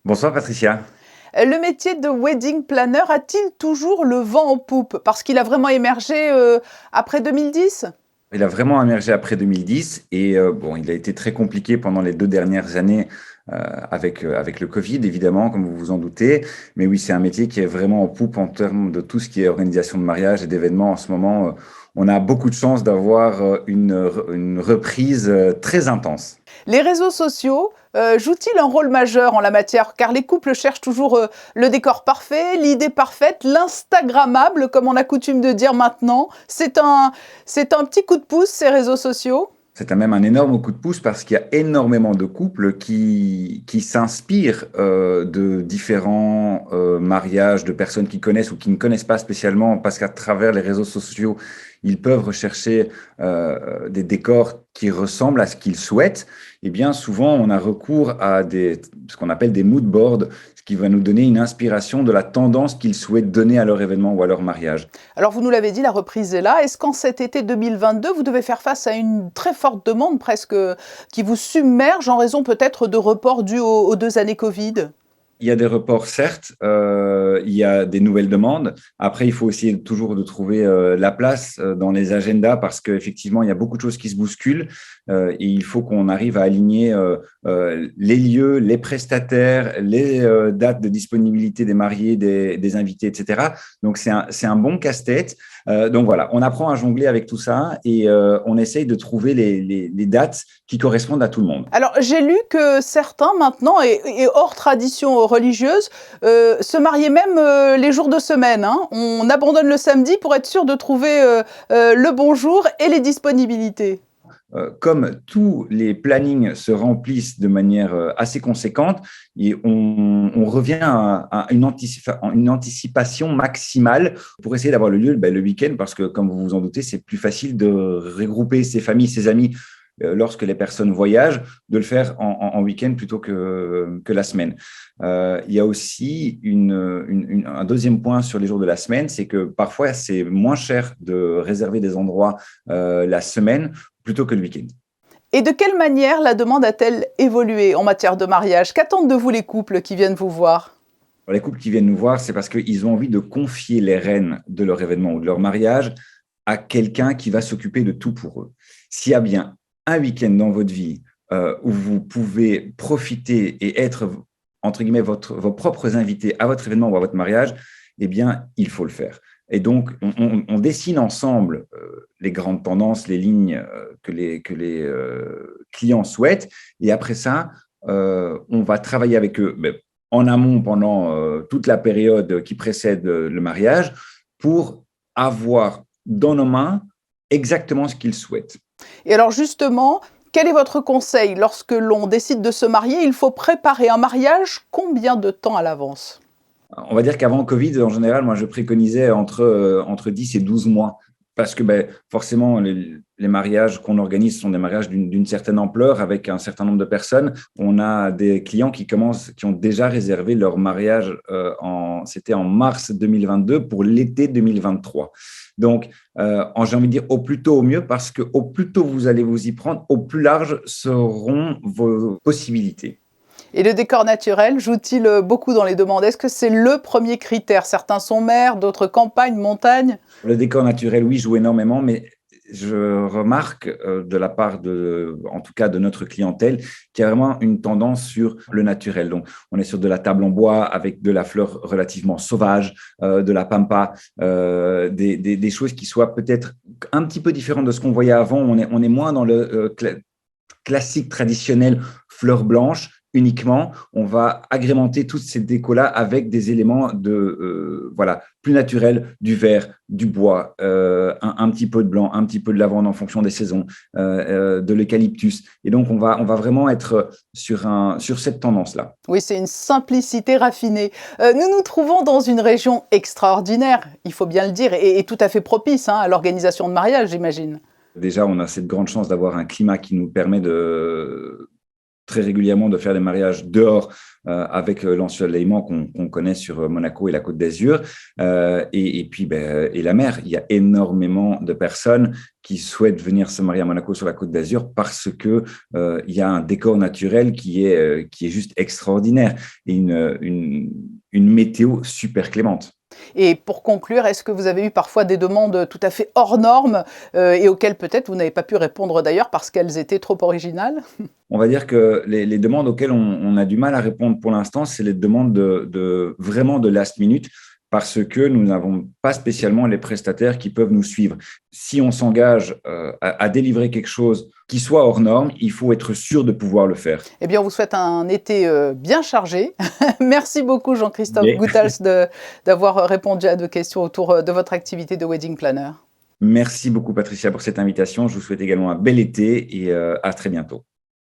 Bonsoir Patricia. Le métier de wedding planner a-t-il toujours le vent en poupe? Parce qu'il a vraiment émergé, après 2010? Il a vraiment émergé après 2010 et bon, il a été très compliqué pendant les 2 dernières années, avec le Covid évidemment, comme vous vous en doutez. Mais oui, c'est un métier qui est vraiment en poupe en termes de tout ce qui est organisation de mariage et d'événements en ce moment. On a beaucoup de chance d'avoir, une reprise, très intense. Les réseaux sociaux, jouent-ils un rôle majeur en la matière? Car les couples cherchent toujours, le décor parfait, l'idée parfaite, l'instagrammable, comme on a coutume de dire maintenant. C'est un petit coup de pouce, ces réseaux sociaux? C'est même un énorme coup de pouce parce qu'il y a énormément de couples qui s'inspirent de différents mariages, de personnes qu'ils connaissent ou qui ne connaissent pas spécialement, parce qu'à travers les réseaux sociaux, ils peuvent rechercher des décors qui ressemblent à ce qu'ils souhaitent. Et bien souvent, on a recours à ce qu'on appelle des mood boards, ce qui va nous donner une inspiration de la tendance qu'ils souhaitent donner à leur événement ou à leur mariage. Alors, vous nous l'avez dit, la reprise est là. Est-ce qu'en cet été 2022, vous devez faire face à une très forte demande, presque, qui vous submerge en raison peut-être de reports dus aux 2 années Covid? Il y a des reports, certes, il y a des nouvelles demandes. Après, il faut essayer toujours de trouver la place dans les agendas parce qu'effectivement, il y a beaucoup de choses qui se bousculent et il faut qu'on arrive à aligner les lieux, les prestataires, les dates de disponibilité des mariés, des invités, etc. Donc, c'est un bon casse-tête. Donc voilà, on apprend à jongler avec tout ça et on essaye de trouver les dates qui correspondent à tout le monde. Alors, j'ai lu que certains maintenant, et hors tradition religieuse, se mariaient même les jours de semaine, hein. On abandonne le samedi pour être sûr de trouver le bon jour et les disponibilités. Comme tous les plannings se remplissent de manière assez conséquente, et on revient à une anticipation maximale pour essayer d'avoir le lieu le week-end, parce que, comme vous vous en doutez, c'est plus facile de regrouper ses familles, ses amis lorsque les personnes voyagent, de le faire en week-end plutôt que la semaine. Il y a aussi un deuxième point sur les jours de la semaine, c'est que parfois c'est moins cher de réserver des endroits la semaine plutôt que le week-end. Et de quelle manière la demande a-t-elle évolué en matière de mariage? Qu'attendent de vous les couples qui viennent vous voir? Les couples qui viennent nous voir, c'est parce qu'ils ont envie de confier les rênes de leur événement ou de leur mariage à quelqu'un qui va s'occuper de tout pour eux. S'il y a bien un week-end dans votre vie où vous pouvez profiter et être, entre guillemets, vos propres invités à votre événement ou à votre mariage, eh bien, il faut le faire. Et donc, on dessine ensemble les grandes tendances, les lignes que les clients souhaitent. Et après ça, on va travailler avec eux en amont pendant toute la période qui précède le mariage pour avoir dans nos mains exactement ce qu'ils souhaitent. Et alors justement, quel est votre conseil? Lorsque l'on décide de se marier, il faut préparer un mariage combien de temps à l'avance? On va dire qu'avant Covid, en général, moi, je préconisais entre 10 et 12 mois. Parce que forcément, les mariages qu'on organise sont des mariages d'une certaine ampleur avec un certain nombre de personnes. On a des clients qui ont déjà réservé leur mariage, c'était en mars 2022 pour l'été 2023. Donc, j'ai envie de dire au plus tôt au mieux, parce que au plus tôt vous allez vous y prendre, au plus larges seront vos possibilités. Et le décor naturel joue-t-il beaucoup dans les demandes? Est-ce que c'est le premier critère? Certains sont mer, d'autres campagne, montagne. Le décor naturel, oui, joue énormément, mais je remarque de la part en tout cas de notre clientèle, qu'il y a vraiment une tendance sur le naturel. Donc, on est sur de la table en bois avec de la fleur relativement sauvage, de la pampa, des choses qui soient peut-être un petit peu différentes de ce qu'on voyait avant. On est moins dans le classique traditionnel fleurs blanches uniquement. On va agrémenter toutes ces décos-là avec des éléments voilà, plus naturels, du vert, du bois, un petit peu de blanc, un petit peu de lavande en fonction des saisons, de l'eucalyptus. Et donc, on va vraiment être sur cette tendance-là. Oui, c'est une simplicité raffinée. Nous nous trouvons dans une région extraordinaire, il faut bien le dire, et tout à fait propice, hein, à l'organisation de mariage, j'imagine. Déjà, on a cette grande chance d'avoir un climat qui nous permet très régulièrement de faire des mariages dehors avec l'ensoleillement qu'on connaît sur Monaco et la Côte d'Azur. Et puis, et la mer. Il y a énormément de personnes qui souhaitent venir se marier à Monaco sur la Côte d'Azur parce que il y a un décor naturel qui est juste extraordinaire et une météo super clémente. Et pour conclure, est-ce que vous avez eu parfois des demandes tout à fait hors normes et auxquelles peut-être vous n'avez pas pu répondre d'ailleurs parce qu'elles étaient trop originales? On va dire que les demandes auxquelles on a du mal à répondre pour l'instant, c'est les demandes vraiment de last minute parce que nous n'avons pas spécialement les prestataires qui peuvent nous suivre. Si on s'engage à délivrer quelque chose qui soit hors norme, il faut être sûr de pouvoir le faire. Eh bien, on vous souhaite un été bien chargé. Merci beaucoup, Jean-Christophe Bien. Goethals, d'avoir répondu à nos questions autour de votre activité de wedding planner. Merci beaucoup, Patricia, pour cette invitation. Je vous souhaite également un bel été et à très bientôt.